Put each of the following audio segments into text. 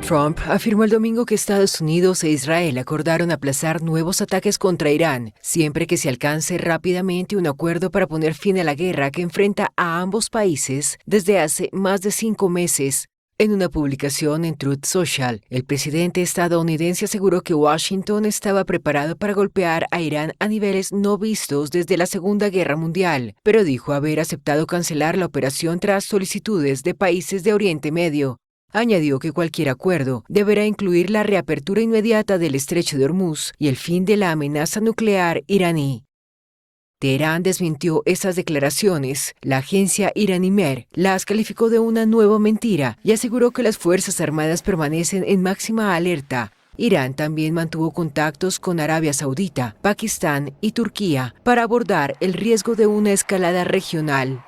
Trump afirmó el domingo que Estados Unidos e Israel acordaron aplazar nuevos ataques contra Irán, siempre que se alcance rápidamente un acuerdo para poner fin a la guerra que enfrenta a ambos países desde hace más de 5 meses. En una publicación en Truth Social, el presidente estadounidense aseguró que Washington estaba preparado para golpear a Irán a niveles no vistos desde la Segunda Guerra Mundial, pero dijo haber aceptado cancelar la operación tras solicitudes de países de Oriente Medio. Añadió que cualquier acuerdo deberá incluir la reapertura inmediata del estrecho de Hormuz y el fin de la amenaza nuclear iraní. Teherán desmintió esas declaraciones. La agencia iraní Mehr las calificó de una nueva mentira y aseguró que las Fuerzas Armadas permanecen en máxima alerta. Irán también mantuvo contactos con Arabia Saudita, Pakistán y Turquía para abordar el riesgo de una escalada regional.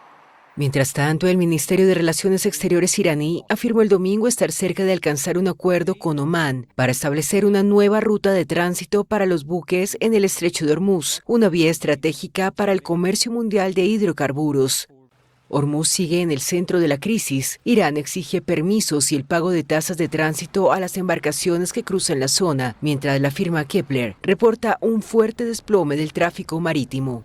Mientras tanto, el Ministerio de Relaciones Exteriores iraní afirmó el domingo estar cerca de alcanzar un acuerdo con Omán para establecer una nueva ruta de tránsito para los buques en el estrecho de Hormuz, una vía estratégica para el comercio mundial de hidrocarburos. Hormuz sigue en el centro de la crisis. Irán exige permisos y el pago de tasas de tránsito a las embarcaciones que cruzan la zona, mientras la firma Kepler reporta un fuerte desplome del tráfico marítimo.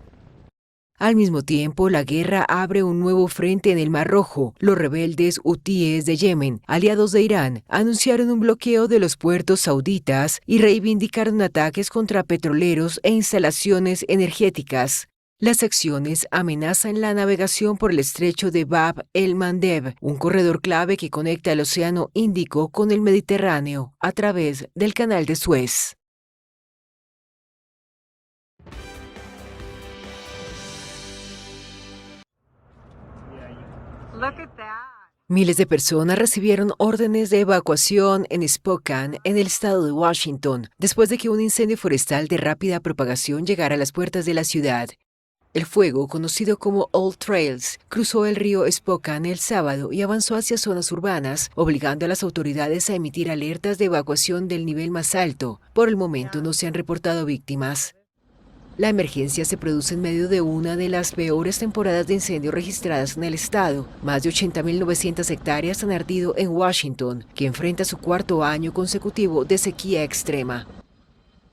Al mismo tiempo, la guerra abre un nuevo frente en el Mar Rojo. Los rebeldes hutíes de Yemen, aliados de Irán, anunciaron un bloqueo de los puertos sauditas y reivindicaron ataques contra petroleros e instalaciones energéticas. Las acciones amenazan la navegación por el estrecho de Bab el-Mandeb, un corredor clave que conecta el Océano Índico con el Mediterráneo a través del Canal de Suez. Miles de personas recibieron órdenes de evacuación en Spokane, en el estado de Washington, después de que un incendio forestal de rápida propagación llegara a las puertas de la ciudad. El fuego, conocido como Old Trails, cruzó el río Spokane el sábado y avanzó hacia zonas urbanas, obligando a las autoridades a emitir alertas de evacuación del nivel más alto. Por el momento no se han reportado víctimas. La emergencia se produce en medio de una de las peores temporadas de incendios registradas en el estado. Más de 80.900 hectáreas han ardido en Washington, que enfrenta su 4º año consecutivo de sequía extrema.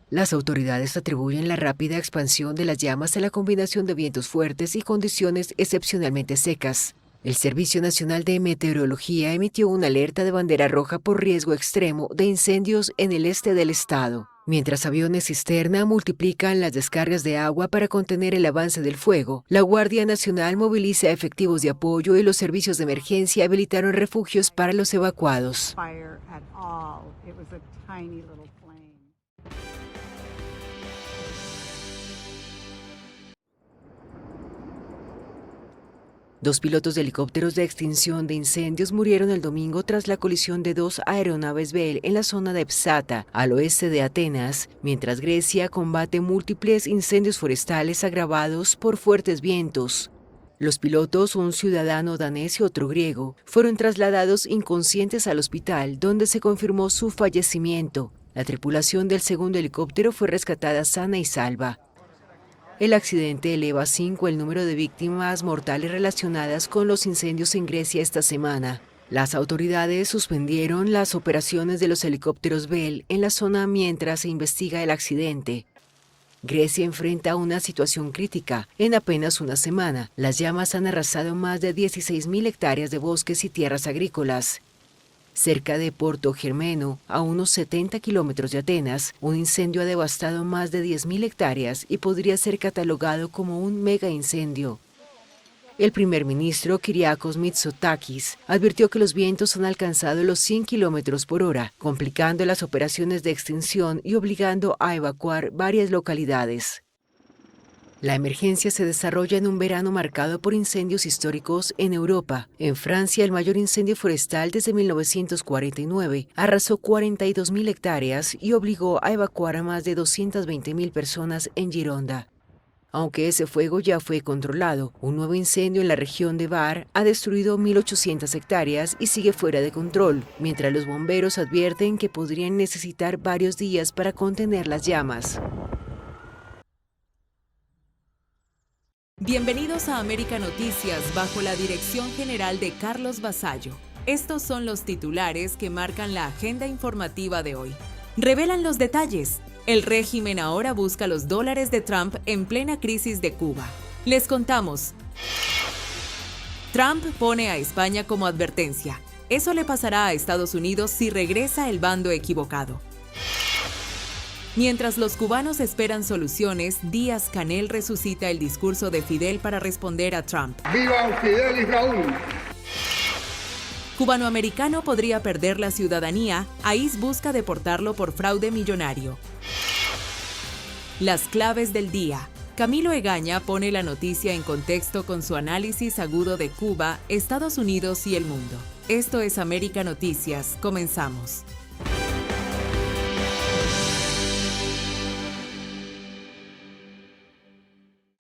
Las autoridades atribuyen la rápida expansión de las llamas a la combinación de vientos fuertes y condiciones excepcionalmente secas. El Servicio Nacional de Meteorología emitió una alerta de bandera roja por riesgo extremo de incendios en el este del estado. Mientras aviones cisterna multiplican las descargas de agua para contener el avance del fuego, la Guardia Nacional moviliza efectivos de apoyo y los servicios de emergencia habilitaron refugios para los evacuados. 2 pilotos de helicópteros de extinción de incendios murieron el domingo tras la colisión de 2 aeronaves Bell en la zona de Psata, al oeste de Atenas, mientras Grecia combate múltiples incendios forestales agravados por fuertes vientos. Los pilotos, un ciudadano danés y otro griego, fueron trasladados inconscientes al hospital, donde se confirmó su fallecimiento. La tripulación del segundo helicóptero fue rescatada sana y salva. El accidente eleva a 5 el número de víctimas mortales relacionadas con los incendios en Grecia esta semana. Las autoridades suspendieron las operaciones de los helicópteros Bell en la zona mientras se investiga el accidente. Grecia enfrenta una situación crítica. En apenas una semana, las llamas han arrasado más de 16.000 hectáreas de bosques y tierras agrícolas. Cerca de Porto Germeno, a unos 70 kilómetros de Atenas, un incendio ha devastado más de 10.000 hectáreas y podría ser catalogado como un mega incendio. El primer ministro Kyriakos Mitsotakis advirtió que los vientos han alcanzado los 100 kilómetros por hora, complicando las operaciones de extinción y obligando a evacuar varias localidades. La emergencia se desarrolla en un verano marcado por incendios históricos en Europa. En Francia, el mayor incendio forestal desde 1949 arrasó 42.000 hectáreas y obligó a evacuar a más de 220.000 personas en Gironda. Aunque ese fuego ya fue controlado, un nuevo incendio en la región de Var ha destruido 1.800 hectáreas y sigue fuera de control, mientras los bomberos advierten que podrían necesitar varios días para contener las llamas. Bienvenidos a América Noticias bajo la dirección general de Carlos Vasallo. Estos son los titulares que marcan la agenda informativa de hoy. Revelan los detalles. El régimen ahora busca los dólares de Trump en plena crisis de Cuba. Les contamos. Trump pone a España como advertencia. Eso le pasará a Estados Unidos si regresa el bando equivocado. Mientras los cubanos esperan soluciones, Díaz-Canel resucita el discurso de Fidel para responder a Trump. ¡Viva Fidel y Raúl! Cubanoamericano podría perder la ciudadanía, AIS busca deportarlo por fraude millonario. Las claves del día. Camilo Egaña pone la noticia en contexto con su análisis agudo de Cuba, Estados Unidos y el mundo. Esto es América Noticias. Comenzamos.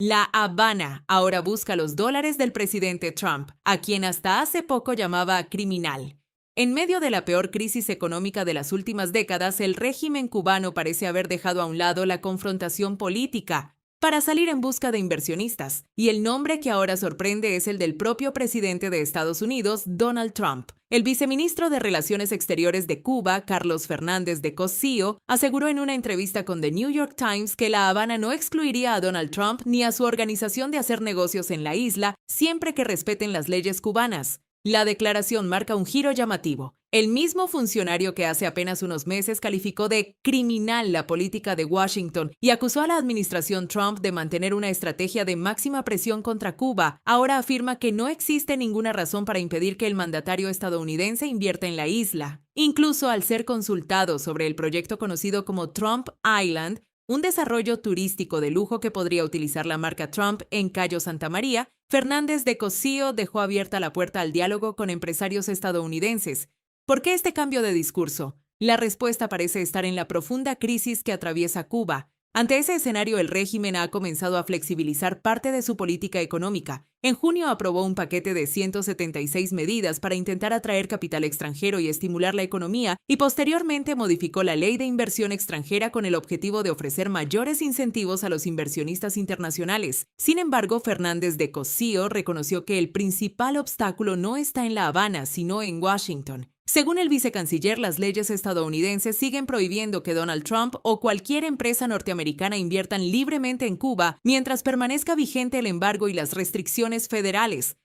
La Habana ahora busca los dólares del presidente Trump, a quien hasta hace poco llamaba criminal. En medio de la peor crisis económica de las últimas décadas, el régimen cubano parece haber dejado a un lado la confrontación política para salir en busca de inversionistas, y el nombre que ahora sorprende es el del propio presidente de Estados Unidos, Donald Trump. El viceministro de Relaciones Exteriores de Cuba, Carlos Fernández de Cosío, aseguró en una entrevista con The New York Times que La Habana no excluiría a Donald Trump ni a su organización de hacer negocios en la isla, siempre que respeten las leyes cubanas. La declaración marca un giro llamativo. El mismo funcionario que hace apenas unos meses calificó de criminal la política de Washington y acusó a la administración Trump de mantener una estrategia de máxima presión contra Cuba, ahora afirma que no existe ninguna razón para impedir que el mandatario estadounidense invierta en la isla. Incluso al ser consultado sobre el proyecto conocido como Trump Island, un desarrollo turístico de lujo que podría utilizar la marca Trump en Cayo Santa María, Fernández de Cosío dejó abierta la puerta al diálogo con empresarios estadounidenses. ¿Por qué este cambio de discurso? La respuesta parece estar en la profunda crisis que atraviesa Cuba. Ante ese escenario, el régimen ha comenzado a flexibilizar parte de su política económica. En junio aprobó un paquete de 176 medidas para intentar atraer capital extranjero y estimular la economía, y posteriormente modificó la ley de inversión extranjera con el objetivo de ofrecer mayores incentivos a los inversionistas internacionales. Sin embargo, Fernández de Cosío reconoció que el principal obstáculo no está en La Habana, sino en Washington. Según el vicecanciller, las leyes estadounidenses siguen prohibiendo que Donald Trump o cualquier empresa norteamericana inviertan libremente en Cuba mientras permanezca vigente el embargo y las restricciones federales.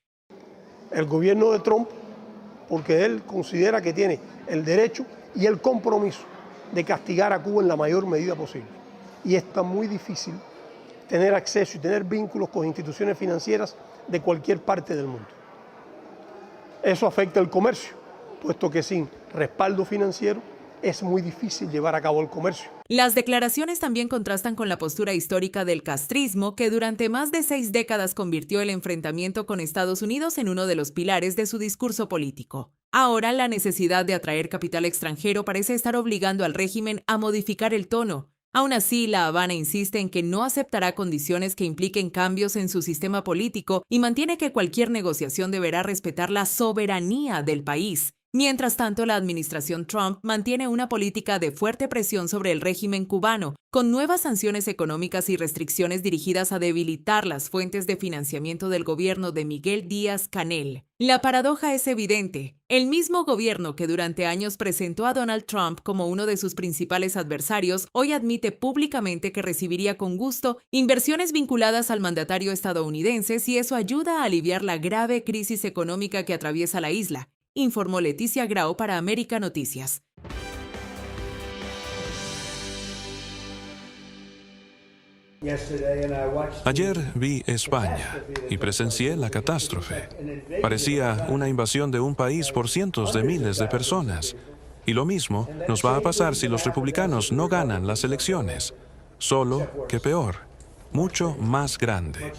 El gobierno de Trump, porque él considera que tiene el derecho y el compromiso de castigar a Cuba en la mayor medida posible. Y está muy difícil tener acceso y tener vínculos con instituciones financieras de cualquier parte del mundo. Eso afecta el comercio, puesto que sin respaldo financiero es muy difícil llevar a cabo el comercio. Las declaraciones también contrastan con la postura histórica del castrismo, que durante más de 6 décadas convirtió el enfrentamiento con Estados Unidos en uno de los pilares de su discurso político. Ahora, la necesidad de atraer capital extranjero parece estar obligando al régimen a modificar el tono. Aún así, La Habana insiste en que no aceptará condiciones que impliquen cambios en su sistema político y mantiene que cualquier negociación deberá respetar la soberanía del país. Mientras tanto, la administración Trump mantiene una política de fuerte presión sobre el régimen cubano, con nuevas sanciones económicas y restricciones dirigidas a debilitar las fuentes de financiamiento del gobierno de Miguel Díaz-Canel. La paradoja es evidente. El mismo gobierno que durante años presentó a Donald Trump como uno de sus principales adversarios, hoy admite públicamente que recibiría con gusto inversiones vinculadas al mandatario estadounidense si eso ayuda a aliviar la grave crisis económica que atraviesa la isla, informó Leticia Grau para América Noticias. Ayer vi España y presencié la catástrofe. Parecía una invasión de un país por cientos de miles de personas. Y lo mismo nos va a pasar si los republicanos no ganan las elecciones. Solo que peor. Mucho más grande,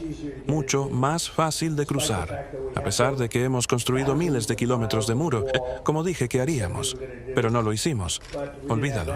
mucho más fácil de cruzar, a pesar de que hemos construido miles de kilómetros de muro, como dije que haríamos, pero no lo hicimos. Olvídalo.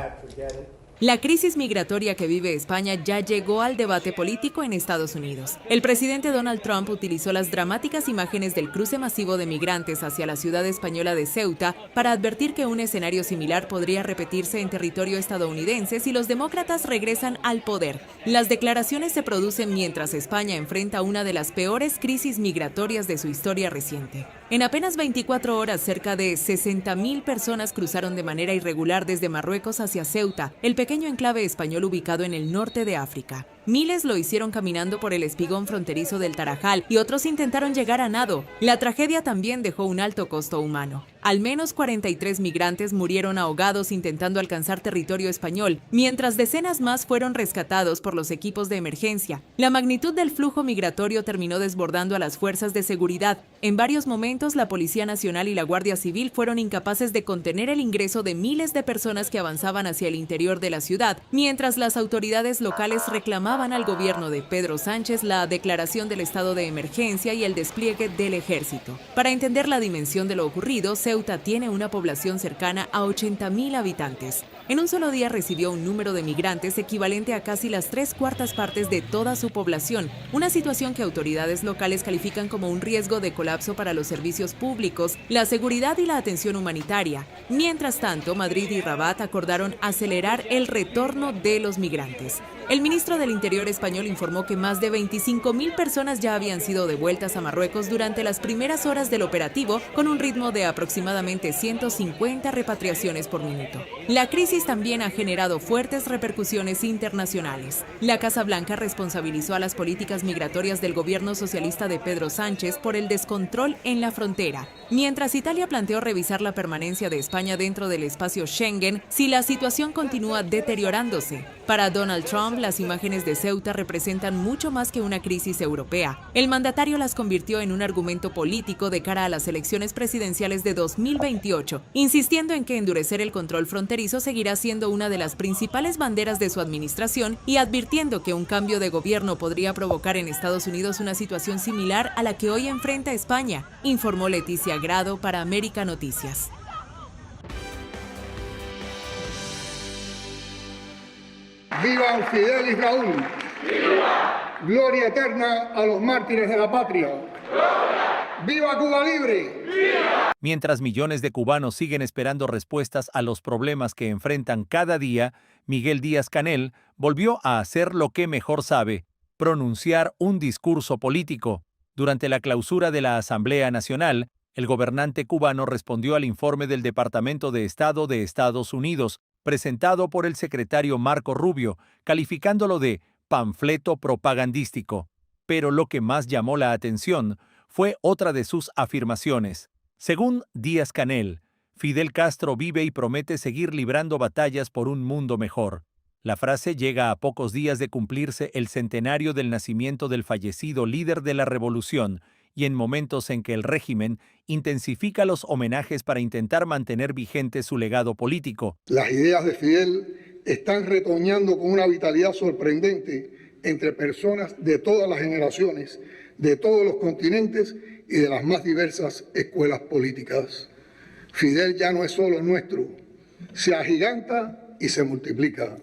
La crisis migratoria que vive España ya llegó al debate político en Estados Unidos. El presidente Donald Trump utilizó las dramáticas imágenes del cruce masivo de migrantes hacia la ciudad española de Ceuta para advertir que un escenario similar podría repetirse en territorio estadounidense si los demócratas regresan al poder. Las declaraciones se producen mientras España enfrenta una de las peores crisis migratorias de su historia reciente. En apenas 24 horas, cerca de 60.000 personas cruzaron de manera irregular desde Marruecos hacia Ceuta, el pequeño enclave español ubicado en el norte de África. Miles lo hicieron caminando por el espigón fronterizo del Tarajal y otros intentaron llegar a nado. La tragedia también dejó un alto costo humano. Al menos 43 migrantes murieron ahogados intentando alcanzar territorio español, mientras decenas más fueron rescatados por los equipos de emergencia. La magnitud del flujo migratorio terminó desbordando a las fuerzas de seguridad. En varios momentos, la Policía Nacional y la Guardia Civil fueron incapaces de contener el ingreso de miles de personas que avanzaban hacia el interior de la ciudad, mientras las autoridades locales reclamaban al gobierno de Pedro Sánchez la declaración del estado de emergencia y el despliegue del ejército. Para entender la dimensión de lo ocurrido, Ceuta tiene una población cercana a 80.000 habitantes. En un solo día recibió un número de migrantes equivalente a casi las 3/4 partes de toda su población, una situación que autoridades locales califican como un riesgo de colapso para los servicios públicos, la seguridad y la atención humanitaria. Mientras tanto, Madrid y Rabat acordaron acelerar el retorno de los migrantes. El ministro del Interior español informó que más de 25.000 personas ya habían sido devueltas a Marruecos durante las primeras horas del operativo, con un ritmo de aproximadamente 150 repatriaciones por minuto. La crisis también ha generado fuertes repercusiones internacionales. La Casa Blanca responsabilizó a las políticas migratorias del gobierno socialista de Pedro Sánchez por el descontrol en la frontera, mientras Italia planteó revisar la permanencia de España dentro del espacio Schengen si la situación continúa deteriorándose. Para Donald Trump, las imágenes de Ceuta representan mucho más que una crisis europea. El mandatario las convirtió en un argumento político de cara a las elecciones presidenciales de 2028, insistiendo en que endurecer el control fronterizo seguirá siendo una de las principales banderas de su administración y advirtiendo que un cambio de gobierno podría provocar en Estados Unidos una situación similar a la que hoy enfrenta España, informó Leticia Grado para América Noticias. ¡Viva Fidel y Raúl! ¡Viva! ¡Gloria eterna a los mártires de la patria! ¡Gloria! ¡Viva Cuba Libre! ¡Viva! Mientras millones de cubanos siguen esperando respuestas a los problemas que enfrentan cada día, Miguel Díaz-Canel volvió a hacer lo que mejor sabe, pronunciar un discurso político. Durante la clausura de la Asamblea Nacional, el gobernante cubano respondió al informe del Departamento de Estado de Estados Unidos, presentado por el secretario Marco Rubio, calificándolo de panfleto propagandístico. Pero lo que más llamó la atención fue otra de sus afirmaciones. Según Díaz-Canel, Fidel Castro vive y promete seguir librando batallas por un mundo mejor. La frase llega a pocos días de cumplirse el centenario del nacimiento del fallecido líder de la revolución y en momentos en que el régimen intensifica los homenajes para intentar mantener vigente su legado político. Las ideas de Fidel están retoñando con una vitalidad sorprendente entre personas de todas las generaciones, de todos los continentes y de las más diversas escuelas políticas. Fidel ya no es solo nuestro, se agiganta y se multiplica.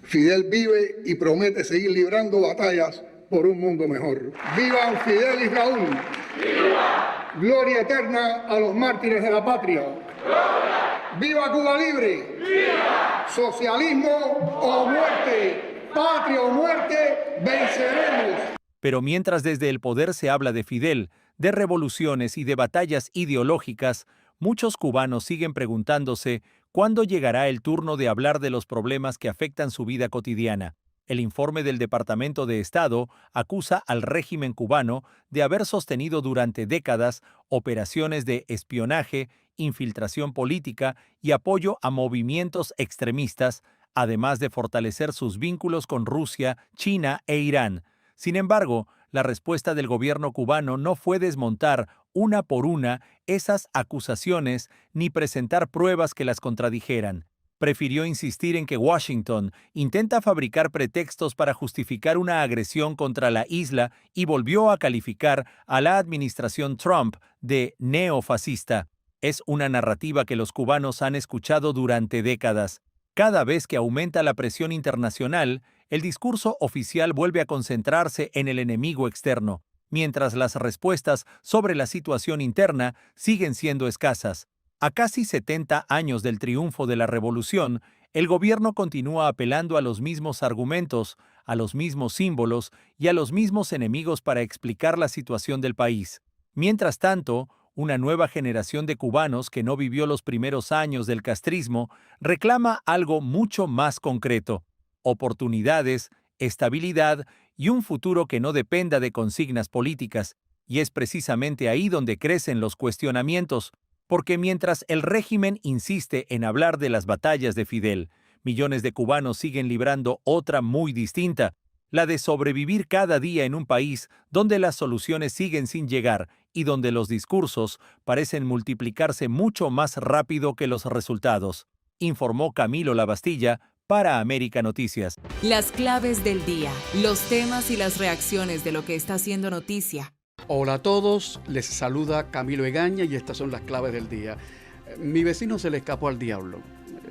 Fidel vive y promete seguir librando batallas por un mundo mejor. ¡Viva Fidel y Raúl! ¡Viva! ¡Gloria eterna a los mártires de la patria! ¡Gloria! ¡Viva Cuba Libre! ¡Viva! ¡Socialismo o muerte! ¡Patria o muerte! ¡Venceremos! Pero mientras desde el poder se habla de Fidel, de revoluciones y de batallas ideológicas, muchos cubanos siguen preguntándose cuándo llegará el turno de hablar de los problemas que afectan su vida cotidiana. El informe del Departamento de Estado acusa al régimen cubano de haber sostenido durante décadas operaciones de espionaje, infiltración política y apoyo a movimientos extremistas, además de fortalecer sus vínculos con Rusia, China e Irán. Sin embargo, la respuesta del gobierno cubano no fue desmontar una por una esas acusaciones ni presentar pruebas que las contradijeran. Prefirió insistir en que Washington intenta fabricar pretextos para justificar una agresión contra la isla y volvió a calificar a la administración Trump de neofascista. Es una narrativa que los cubanos han escuchado durante décadas. Cada vez que aumenta la presión internacional, el discurso oficial vuelve a concentrarse en el enemigo externo, mientras las respuestas sobre la situación interna siguen siendo escasas. A casi 70 años del triunfo de la revolución, el gobierno continúa apelando a los mismos argumentos, a los mismos símbolos y a los mismos enemigos para explicar la situación del país. Mientras tanto, Una nueva generación de cubanos que no vivió los primeros años del castrismo reclama algo mucho más concreto: oportunidades, estabilidad y un futuro que no dependa de consignas políticas. Y es precisamente ahí donde crecen los cuestionamientos, porque mientras el régimen insiste en hablar de las batallas de Fidel, millones de cubanos siguen librando otra muy distinta, la de sobrevivir cada día en un país donde las soluciones siguen sin llegar y donde los discursos parecen multiplicarse mucho más rápido que los resultados, informó Camilo Lavastilla para América Noticias. Las claves del día, los temas y las reacciones de lo que está haciendo noticia. Hola a todos, les saluda Camilo Egaña y estas son las claves del día. Mi vecino se le escapó al diablo.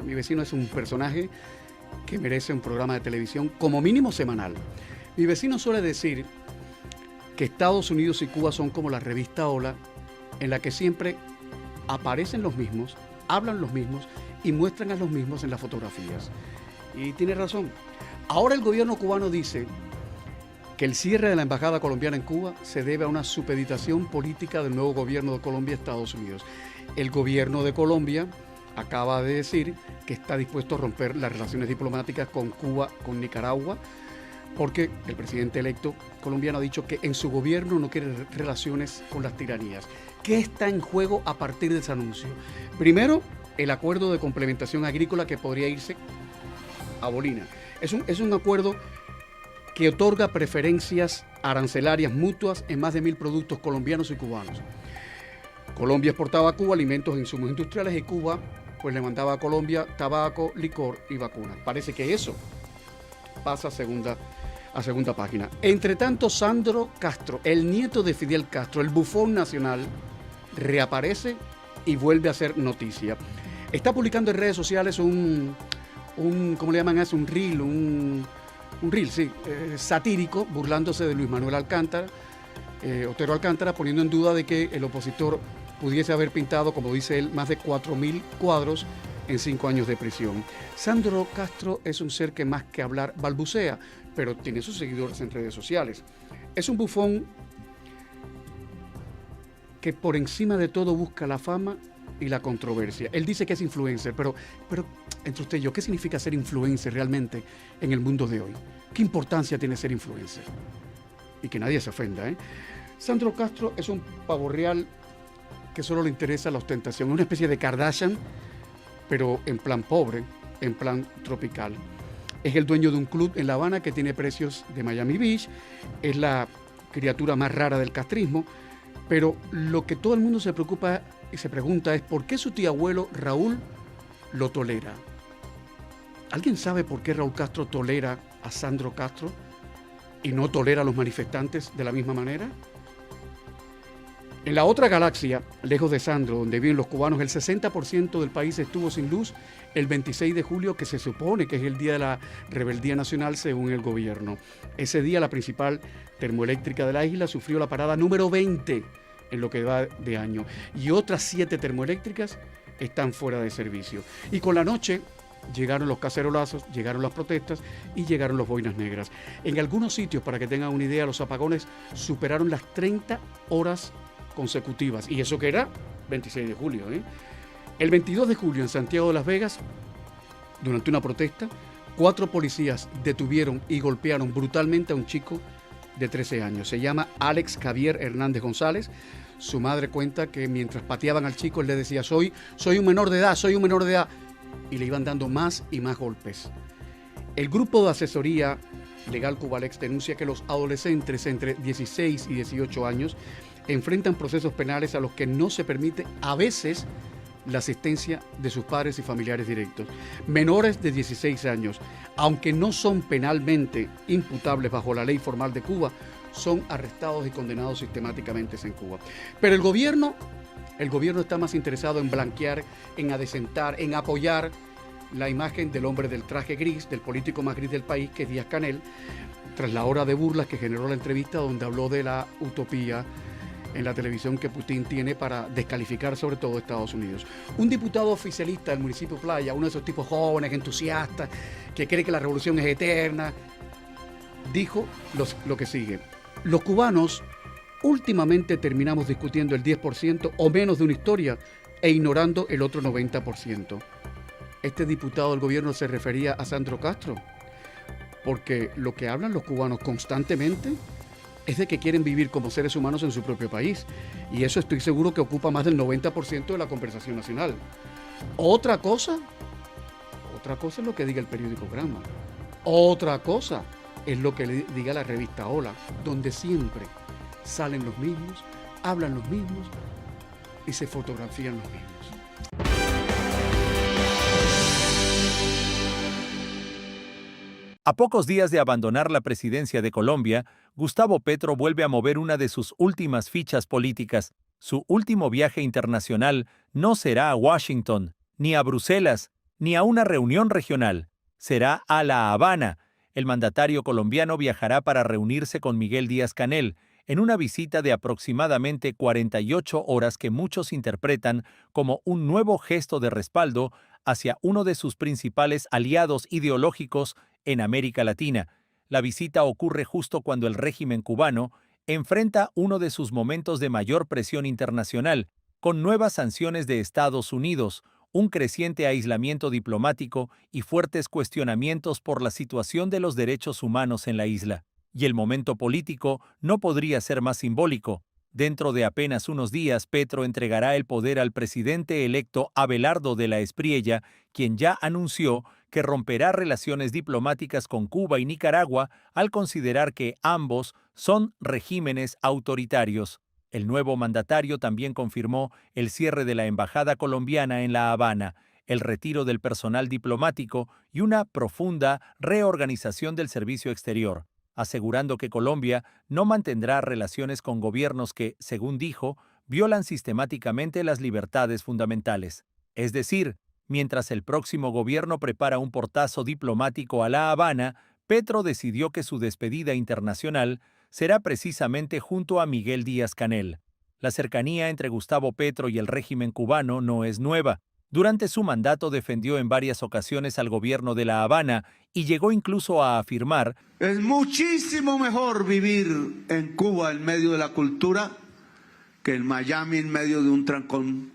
Mi vecino es un personaje que merece un programa de televisión como mínimo semanal. Mi vecino suele decir que Estados Unidos y Cuba son como la revista Hola, en la que siempre aparecen los mismos, hablan los mismos y muestran a los mismos en las fotografías. Y tiene razón. Ahora el gobierno cubano dice que el cierre de la embajada colombiana en Cuba se debe a una supeditación política del nuevo gobierno de Colombia a Estados Unidos. El gobierno de Colombia acaba de decir que está dispuesto a romper las relaciones diplomáticas con Cuba, con Nicaragua, porque el presidente electo colombiano ha dicho que en su gobierno no quiere relaciones con las tiranías. ¿Qué está en juego a partir de ese anuncio? Primero, el acuerdo de complementación agrícola que podría irse a bolina. Es un acuerdo que otorga preferencias arancelarias mutuas en más de 1.000 productos colombianos y cubanos. Colombia exportaba a Cuba alimentos e insumos industriales y Cuba pues le mandaba a Colombia tabaco, licor y vacunas. Parece que eso pasa a segunda página. Entre tanto, Sandro Castro, el nieto de Fidel Castro, el bufón nacional, reaparece y vuelve a hacer noticia. Está publicando en redes sociales ¿cómo le llaman eso? Un reel, satírico, burlándose de Luis Manuel Alcántara, Otero Alcántara, poniendo en duda de que el opositor pudiese haber pintado, como dice él, más de 4.000 cuadros en 5 años de prisión. Sandro Castro es un ser que más que hablar balbucea, pero tiene sus seguidores en redes sociales. Es un bufón que por encima de todo busca la fama y la controversia. Él dice que es influencer, pero entre usted y yo, ¿qué significa ser influencer realmente en el mundo de hoy? ¿Qué importancia tiene ser influencer? Y que nadie se ofenda, ¿eh? Sandro Castro es un pavo real que solo le interesa la ostentación, una especie de Kardashian, pero en plan pobre, en plan tropical. Es el dueño de un club en La Habana que tiene precios de Miami Beach, es la criatura más rara del castrismo, pero lo que todo el mundo se preocupa y se pregunta es ¿por qué su tío abuelo Raúl lo tolera? ¿Alguien sabe por qué Raúl Castro tolera a Sandro Castro y no tolera a los manifestantes de la misma manera? En la otra galaxia, lejos de Sandro, donde viven los cubanos, el 60% del país estuvo sin luz el 26 de julio, que se supone que es el día de la rebeldía nacional según el gobierno. Ese día la principal termoeléctrica de la isla sufrió la parada número 20 en lo que va de año. Y otras 7 termoeléctricas están fuera de servicio. Y con la noche llegaron los cacerolazos, llegaron las protestas y llegaron los boinas negras. En algunos sitios, para que tengan una idea, los apagones superaron las 30 horas consecutivas. Y eso que era 26 de julio. El 22 de julio en Santiago de Las Vegas, durante una protesta, 4 policías detuvieron y golpearon brutalmente a un chico de 13 años. Se llama Alex Javier Hernández González. Su madre cuenta que mientras pateaban al chico, él le decía, soy un menor de edad, soy un menor de edad. Y le iban dando más y más golpes. El grupo de asesoría legal Cubalex denuncia que los adolescentes entre 16 y 18 años enfrentan procesos penales a los que no se permite a veces la asistencia de sus padres y familiares directos. Menores de 16 años, aunque no son penalmente imputables bajo la ley formal de Cuba, son arrestados y condenados sistemáticamente en Cuba. Pero el gobierno está más interesado en blanquear, en adecentar, en apoyar la imagen del hombre del traje gris, del político más gris del país, que es Díaz-Canel, tras la hora de burlas que generó la entrevista donde habló de la utopía en la televisión que Putin tiene para descalificar sobre todo a Estados Unidos. Un diputado oficialista del municipio Playa, uno de esos tipos jóvenes, entusiastas, que cree que la revolución es eterna, dijo lo que sigue. Los cubanos últimamente terminamos discutiendo el 10% o menos de una historia e ignorando el otro 90%. Este diputado del gobierno se refería a Sandro Castro, porque lo que hablan los cubanos constantemente es de que quieren vivir como seres humanos en su propio país, y eso estoy seguro que ocupa más del 90% de la conversación nacional. Otra cosa es lo que diga el periódico Granma. Otra cosa es lo que le diga la revista Hola, donde siempre salen los mismos, hablan los mismos y se fotografían los mismos. A pocos días de abandonar la presidencia de Colombia, Gustavo Petro vuelve a mover una de sus últimas fichas políticas. Su último viaje internacional no será a Washington, ni a Bruselas, ni a una reunión regional. Será a La Habana. El mandatario colombiano viajará para reunirse con Miguel Díaz-Canel, en una visita de aproximadamente 48 horas que muchos interpretan como un nuevo gesto de respaldo hacia uno de sus principales aliados ideológicos en América Latina. La visita ocurre justo cuando el régimen cubano enfrenta uno de sus momentos de mayor presión internacional, con nuevas sanciones de Estados Unidos, un creciente aislamiento diplomático y fuertes cuestionamientos por la situación de los derechos humanos en la isla. Y el momento político no podría ser más simbólico. Dentro de apenas unos días, Petro entregará el poder al presidente electo Abelardo de la Espriella, quien ya anunció que romperá relaciones diplomáticas con Cuba y Nicaragua al considerar que ambos son regímenes autoritarios. El nuevo mandatario también confirmó el cierre de la embajada colombiana en La Habana, el retiro del personal diplomático y una profunda reorganización del servicio exterior, asegurando que Colombia no mantendrá relaciones con gobiernos que, según dijo, violan sistemáticamente las libertades fundamentales. Es decir, mientras el próximo gobierno prepara un portazo diplomático a La Habana, Petro decidió que su despedida internacional será precisamente junto a Miguel Díaz-Canel. La cercanía entre Gustavo Petro y el régimen cubano no es nueva. Durante su mandato defendió en varias ocasiones al gobierno de La Habana y llegó incluso a afirmar: es muchísimo mejor vivir en Cuba en medio de la cultura que en Miami en medio de un trancón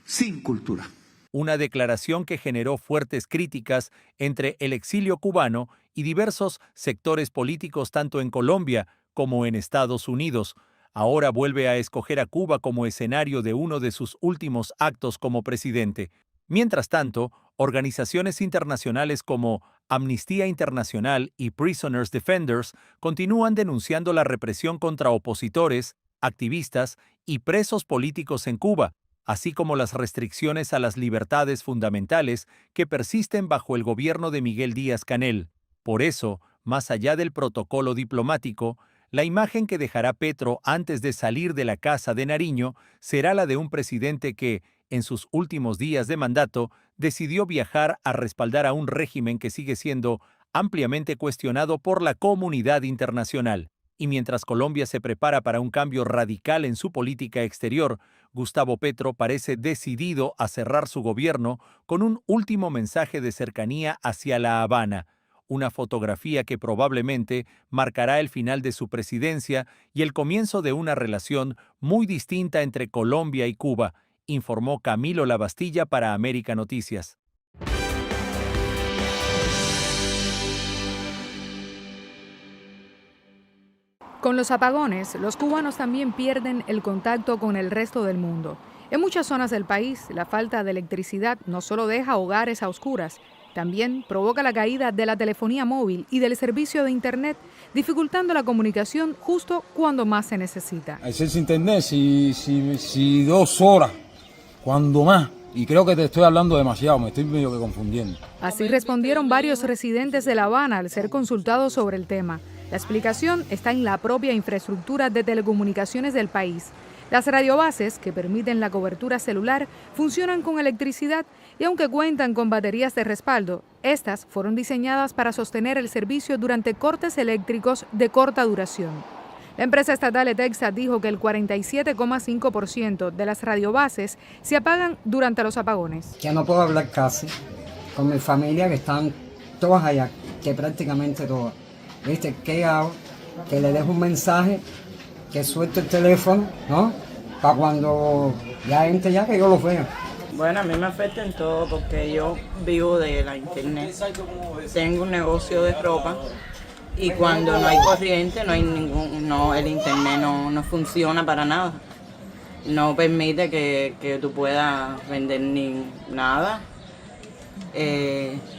sin cultura. Una declaración que generó fuertes críticas entre el exilio cubano y diversos sectores políticos tanto en Colombia como en Estados Unidos. Ahora vuelve a escoger a Cuba como escenario de uno de sus últimos actos como presidente. Mientras tanto, organizaciones internacionales como Amnistía Internacional y Prisoners Defenders continúan denunciando la represión contra opositores, activistas y presos políticos en Cuba, así como las restricciones a las libertades fundamentales que persisten bajo el gobierno de Miguel Díaz-Canel. Por eso, más allá del protocolo diplomático, la imagen que dejará Petro antes de salir de la Casa de Nariño será la de un presidente que, en sus últimos días de mandato, decidió viajar a respaldar a un régimen que sigue siendo ampliamente cuestionado por la comunidad internacional. Y mientras Colombia se prepara para un cambio radical en su política exterior, Gustavo Petro parece decidido a cerrar su gobierno con un último mensaje de cercanía hacia La Habana, una fotografía que probablemente marcará el final de su presidencia y el comienzo de una relación muy distinta entre Colombia y Cuba, informó Camilo Lavastilla para América Noticias. Con los apagones, los cubanos también pierden el contacto con el resto del mundo. En muchas zonas del país, la falta de electricidad no solo deja hogares a oscuras, también provoca la caída de la telefonía móvil y del servicio de Internet, dificultando la comunicación justo cuando más se necesita. Ayer sin Internet, si 2 horas, cuando más. Y creo que te estoy hablando demasiado, me estoy medio que confundiendo. Así respondieron varios residentes de La Habana al ser consultados sobre el tema. La explicación está en la propia infraestructura de telecomunicaciones del país. Las radiobases, que permiten la cobertura celular, funcionan con electricidad y aunque cuentan con baterías de respaldo, estas fueron diseñadas para sostener el servicio durante cortes eléctricos de corta duración. La empresa estatal ETEXA dijo que el 47,5% de las radiobases se apagan durante los apagones. Ya no puedo hablar casi con mi familia, que están todas allá, que prácticamente todas. ¿Viste? ¿Qué hago? Que le dejo un mensaje que suelte el teléfono, ¿no? Para cuando ya entre ya que yo lo vea. Bueno, a mí me afecta en todo porque yo vivo de la internet. Tengo un negocio de ropa y cuando no hay corriente, el internet no funciona para nada. No permite que tú puedas vender ni nada.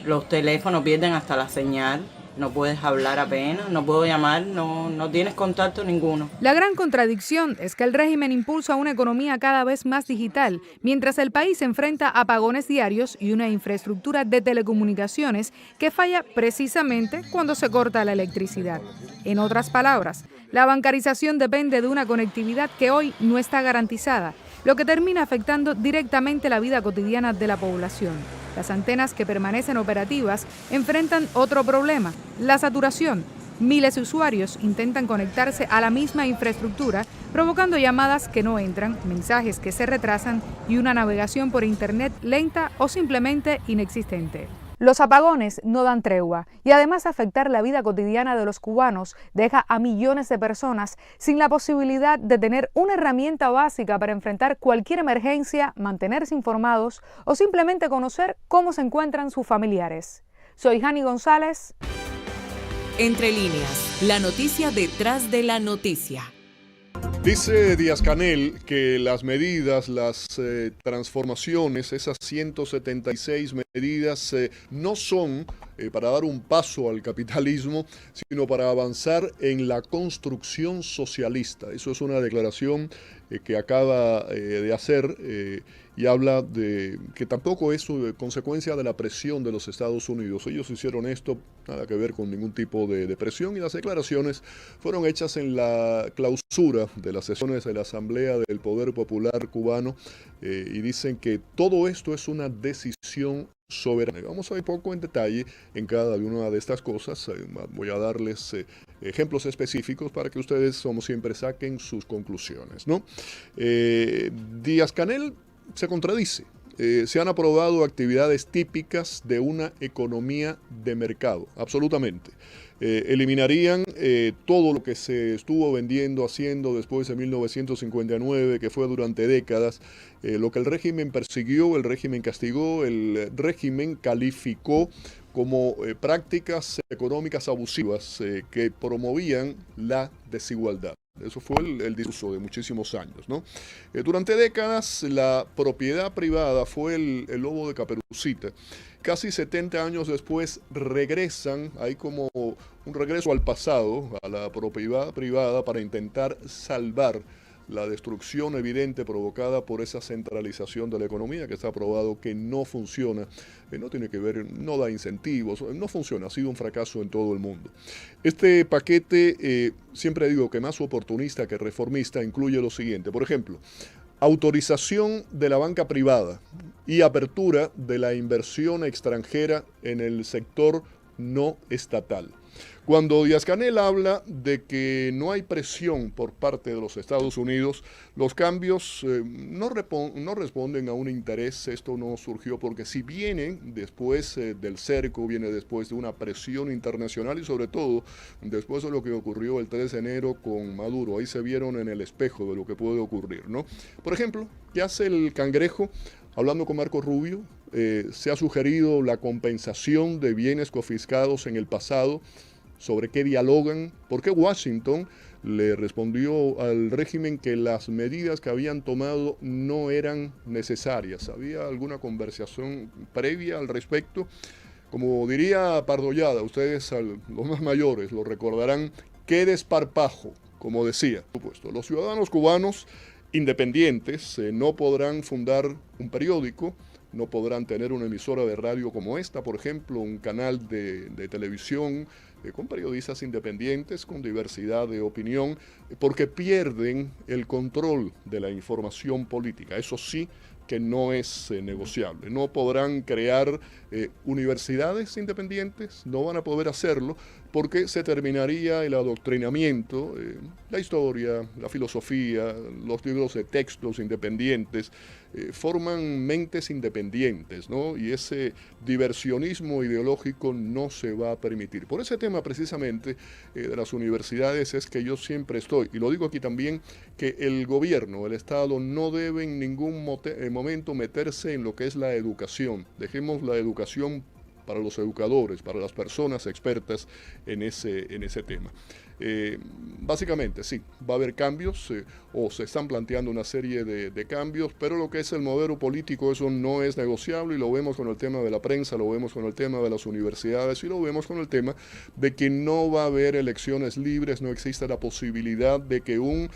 Los teléfonos pierden hasta la señal. No puedes hablar apenas, no puedo llamar, no tienes contacto ninguno. La gran contradicción es que el régimen impulsa una economía cada vez más digital, mientras el país enfrenta apagones diarios y una infraestructura de telecomunicaciones que falla precisamente cuando se corta la electricidad. En otras palabras, la bancarización depende de una conectividad que hoy no está garantizada, lo que termina afectando directamente la vida cotidiana de la población. Las antenas que permanecen operativas enfrentan otro problema, la saturación. Miles de usuarios intentan conectarse a la misma infraestructura, provocando llamadas que no entran, mensajes que se retrasan y una navegación por Internet lenta o simplemente inexistente. Los apagones no dan tregua y además afectar la vida cotidiana de los cubanos deja a millones de personas sin la posibilidad de tener una herramienta básica para enfrentar cualquier emergencia, mantenerse informados o simplemente conocer cómo se encuentran sus familiares. Soy Jani González. Entre líneas, la noticia detrás de la noticia. Dice Díaz-Canel que las medidas, las transformaciones, esas 176 medidas no son para dar un paso al capitalismo, sino para avanzar en la construcción socialista. Eso es una declaración que acaba de hacer y habla de que tampoco es consecuencia de la presión de los Estados Unidos. Ellos hicieron esto, nada que ver con ningún tipo de presión, y las declaraciones fueron hechas en la clausura de las sesiones de la Asamblea del Poder Popular Cubano y dicen que todo esto es una decisión soberana. Vamos a ir poco en detalle en cada una de estas cosas. Voy a darles ejemplos específicos para que ustedes, como siempre, saquen sus conclusiones, ¿no? Díaz-Canel se contradice. Se han aprobado actividades típicas de una economía de mercado, absolutamente. Eliminarían todo lo que se estuvo vendiendo, haciendo después de 1959, que fue durante décadas, lo que el régimen persiguió, el régimen castigó, el régimen calificó como prácticas económicas abusivas que promovían la desigualdad. Eso fue el discurso de muchísimos años, ¿no? Durante décadas la propiedad privada fue el lobo de Caperucita. Casi 70 años después regresan, hay como un regreso al pasado, a la propiedad privada para intentar salvar la destrucción evidente provocada por esa centralización de la economía que está probado que no funciona, no tiene que ver, no da incentivos, no funciona, ha sido un fracaso en todo el mundo. Este paquete, siempre digo que más oportunista que reformista, incluye lo siguiente, por ejemplo, autorización de la banca privada y apertura de la inversión extranjera en el sector no estatal. Cuando Díaz-Canel habla de que no hay presión por parte de los Estados Unidos, los cambios no responden a un interés. Esto no surgió porque si viene después del cerco, viene después de una presión internacional y sobre todo después de lo que ocurrió el 3 de enero con Maduro. Ahí se vieron en el espejo de lo que puede ocurrir, ¿no? Por ejemplo, ¿qué hace el Cangrejo? Hablando con Marco Rubio, se ha sugerido la compensación de bienes confiscados en el pasado. ¿Sobre qué dialogan? Porque Washington le respondió al régimen que las medidas que habían tomado no eran necesarias. ¿Había alguna conversación previa al respecto? Como diría Pardollada, ustedes, los más mayores, lo recordarán, qué desparpajo, como decía. Por supuesto, los ciudadanos cubanos independientes no podrán fundar un periódico, no podrán tener una emisora de radio como esta, por ejemplo, un canal de televisión con periodistas independientes, con diversidad de opinión, porque pierden el control de la información política. Eso sí que no es negociable. No podrán crear universidades independientes, no van a poder hacerlo porque se terminaría el adoctrinamiento, la historia, la filosofía, los libros de textos independientes, forman mentes independientes, ¿no? Y ese diversionismo ideológico no se va a permitir. Por ese tema precisamente de las universidades es que yo siempre estoy, y lo digo aquí también, que el gobierno, el Estado no debe en ningún momento meterse en lo que es la educación. Dejemos la educación para los educadores, para las personas expertas en ese tema. Básicamente, sí, va a haber cambios o se están planteando una serie de cambios, pero lo que es el modelo político, eso no es negociable y lo vemos con el tema de la prensa, lo vemos con el tema de las universidades y lo vemos con el tema de que no va a haber elecciones libres, no existe la posibilidad de que un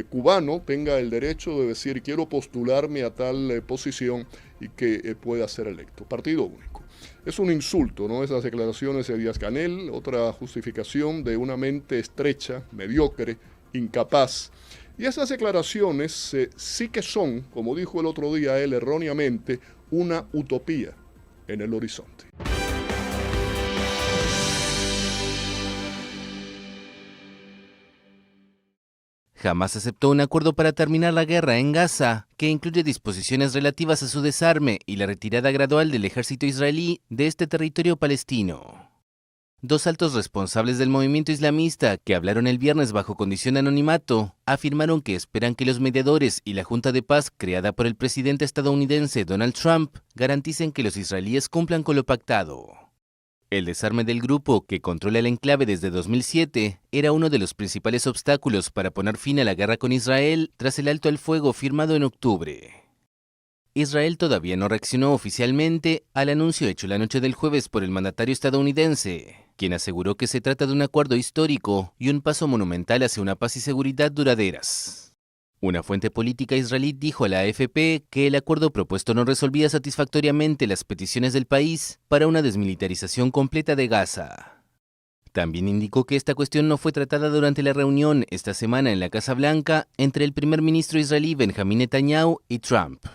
cubano tenga el derecho de decir quiero postularme a tal posición y que pueda ser electo. Partido único. Es un insulto, ¿no? Esas declaraciones de Díaz-Canel, otra justificación de una mente estrecha, mediocre, incapaz. Y esas declaraciones sí que son, como dijo el otro día él erróneamente, una utopía en el horizonte. Jamás aceptó un acuerdo para terminar la guerra en Gaza, que incluye disposiciones relativas a su desarme y la retirada gradual del ejército israelí de este territorio palestino. Dos altos responsables del movimiento islamista, que hablaron el viernes bajo condición de anonimato, afirmaron que esperan que los mediadores y la Junta de Paz creada por el presidente estadounidense Donald Trump garanticen que los israelíes cumplan con lo pactado. El desarme del grupo, que controla el enclave desde 2007, era uno de los principales obstáculos para poner fin a la guerra con Israel tras el alto al fuego firmado en octubre. Israel todavía no reaccionó oficialmente al anuncio hecho la noche del jueves por el mandatario estadounidense, quien aseguró que se trata de un acuerdo histórico y un paso monumental hacia una paz y seguridad duraderas. Una fuente política israelí dijo a la AFP que el acuerdo propuesto no resolvía satisfactoriamente las peticiones del país para una desmilitarización completa de Gaza. También indicó que esta cuestión no fue tratada durante la reunión esta semana en la Casa Blanca entre el primer ministro israelí Benjamín Netanyahu y Trump.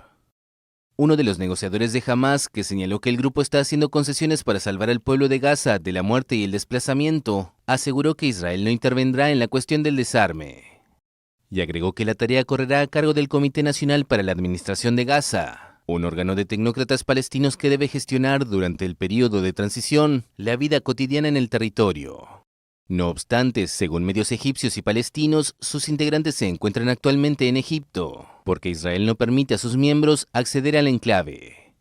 Uno de los negociadores de Hamás, que señaló que el grupo está haciendo concesiones para salvar al pueblo de Gaza de la muerte y el desplazamiento, aseguró que Israel no intervendrá en la cuestión del desarme. Y agregó que la tarea correrá a cargo del Comité Nacional para la Administración de Gaza, un órgano de tecnócratas palestinos que debe gestionar durante el período de transición la vida cotidiana en el territorio. No obstante, según medios egipcios y palestinos, sus integrantes se encuentran actualmente en Egipto, porque Israel no permite a sus miembros acceder al enclave.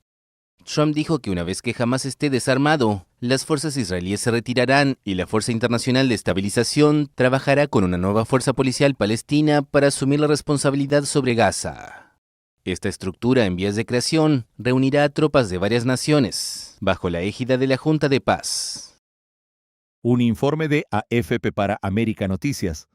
Trump dijo que una vez que Hamás esté desarmado, las fuerzas israelíes se retirarán y la Fuerza Internacional de Estabilización trabajará con una nueva fuerza policial palestina para asumir la responsabilidad sobre Gaza. Esta estructura en vías de creación reunirá a tropas de varias naciones, bajo la égida de la Junta de Paz. Un informe de AFP para América Noticias.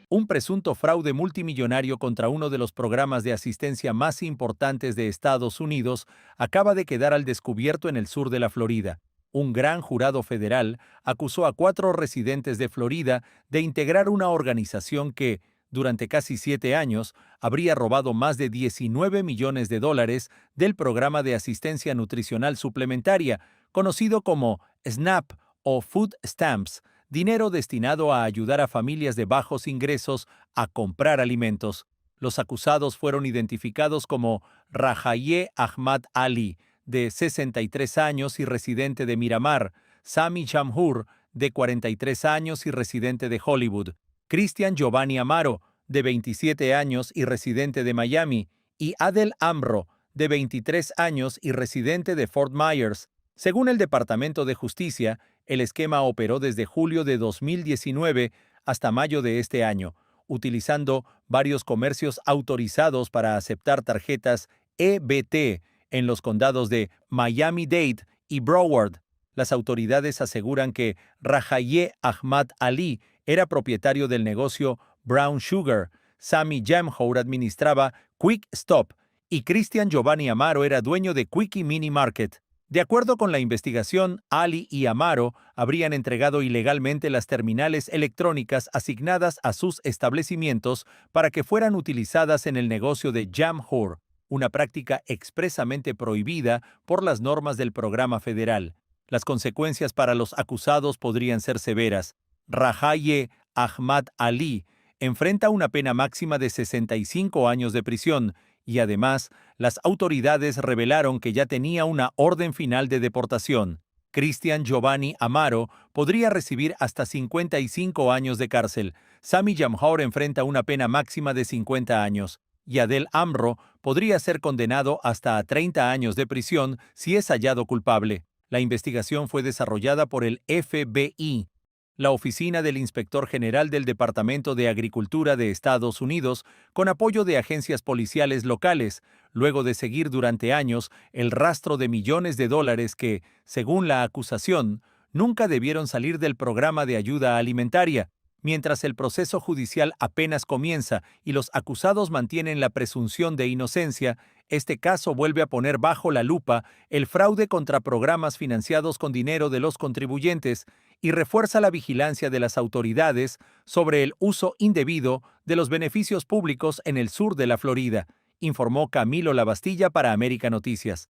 Un presunto fraude multimillonario contra uno de los programas de asistencia más importantes de Estados Unidos acaba de quedar al descubierto en el sur de la Florida. Un gran jurado federal acusó a 4 residentes de Florida de integrar una organización que, durante casi 7 años, habría robado más de $19 millones del programa de asistencia nutricional suplementaria, conocido como SNAP o Food Stamps, dinero destinado a ayudar a familias de bajos ingresos a comprar alimentos. Los acusados fueron identificados como Rajaye Ahmad Ali, de 63 años y residente de Miramar, Sami Jamhur, de 43 años y residente de Hollywood, Cristian Giovanni Amaro, de 27 años y residente de Miami, y Adel Amro, de 23 años y residente de Fort Myers. Según el Departamento de Justicia, el esquema operó desde julio de 2019 hasta mayo de este año, utilizando varios comercios autorizados para aceptar tarjetas EBT en los condados de Miami-Dade y Broward. Las autoridades aseguran que Rajaye Ahmad Ali era propietario del negocio Brown Sugar, Sami Jamhur administraba Quick Stop y Cristian Giovanni Amaro era dueño de Quickie Mini Market. De acuerdo con la investigación, Ali y Amaro habrían entregado ilegalmente las terminales electrónicas asignadas a sus establecimientos para que fueran utilizadas en el negocio de Jamhur, una práctica expresamente prohibida por las normas del programa federal. Las consecuencias para los acusados podrían ser severas. Rajaye Ahmad Ali, enfrenta una pena máxima de 65 años de prisión y además las autoridades revelaron que ya tenía una orden final de deportación. Cristian Giovanni Amaro podría recibir hasta 55 años de cárcel. Sami Jamhour enfrenta una pena máxima de 50 años. Y Adel Amro podría ser condenado hasta a 30 años de prisión si es hallado culpable. La investigación fue desarrollada por el FBI, la Oficina del Inspector General del Departamento de Agricultura de Estados Unidos, con apoyo de agencias policiales locales, luego de seguir durante años el rastro de millones de dólares que, según la acusación, nunca debieron salir del programa de ayuda alimentaria. Mientras el proceso judicial apenas comienza y los acusados mantienen la presunción de inocencia, este caso vuelve a poner bajo la lupa el fraude contra programas financiados con dinero de los contribuyentes y refuerza la vigilancia de las autoridades sobre el uso indebido de los beneficios públicos en el sur de la Florida, informó Camilo Lavastilla para América Noticias.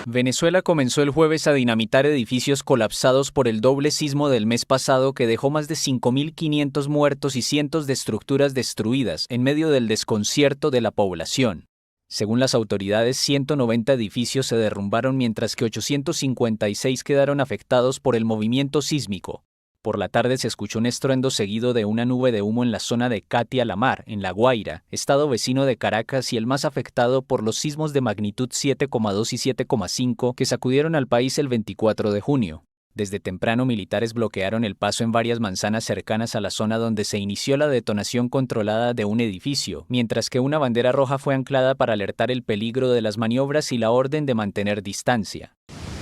Venezuela comenzó el jueves a dinamitar edificios colapsados por el doble sismo del mes pasado que dejó más de 5.500 muertos y cientos de estructuras destruidas en medio del desconcierto de la población. Según las autoridades, 190 edificios se derrumbaron mientras que 856 quedaron afectados por el movimiento sísmico. Por la tarde se escuchó un estruendo seguido de una nube de humo en la zona de Catia-La-Mar, en La Guaira, estado vecino de Caracas y el más afectado por los sismos de magnitud 7,2 y 7,5 que sacudieron al país el 24 de junio. Desde temprano militares bloquearon el paso en varias manzanas cercanas a la zona donde se inició la detonación controlada de un edificio, mientras que una bandera roja fue anclada para alertar el peligro de las maniobras y la orden de mantener distancia.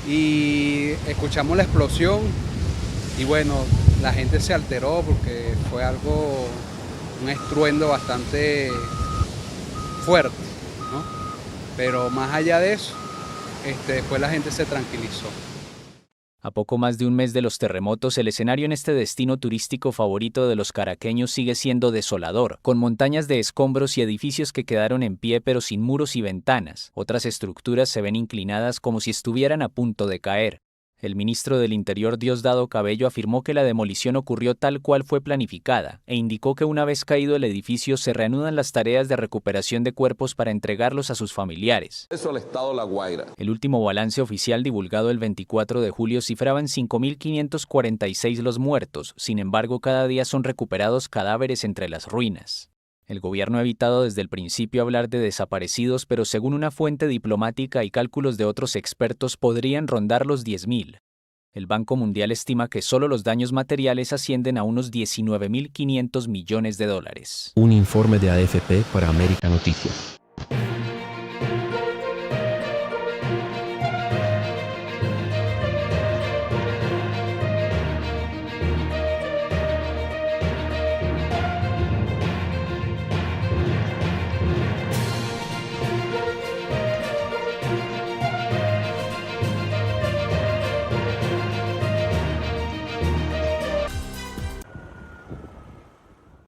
Y escuchamos la explosión. Y bueno, la gente se alteró porque fue un estruendo bastante fuerte, ¿no? Pero más allá de eso, después la gente se tranquilizó. A poco más de un mes de los terremotos, el escenario en este destino turístico favorito de los caraqueños sigue siendo desolador, con montañas de escombros y edificios que quedaron en pie pero sin muros y ventanas. Otras estructuras se ven inclinadas como si estuvieran a punto de caer. El ministro del Interior Diosdado Cabello afirmó que la demolición ocurrió tal cual fue planificada e indicó que una vez caído el edificio se reanudan las tareas de recuperación de cuerpos para entregarlos a sus familiares. Eso al estado La Guaira. El último balance oficial divulgado el 24 de julio cifraba en 5.546 los muertos, sin embargo cada día son recuperados cadáveres entre las ruinas. El gobierno ha evitado desde el principio hablar de desaparecidos, pero según una fuente diplomática y cálculos de otros expertos podrían rondar los 10.000. El Banco Mundial estima que solo los daños materiales ascienden a unos 19.500 millones de dólares. Un informe de AFP para América Noticias.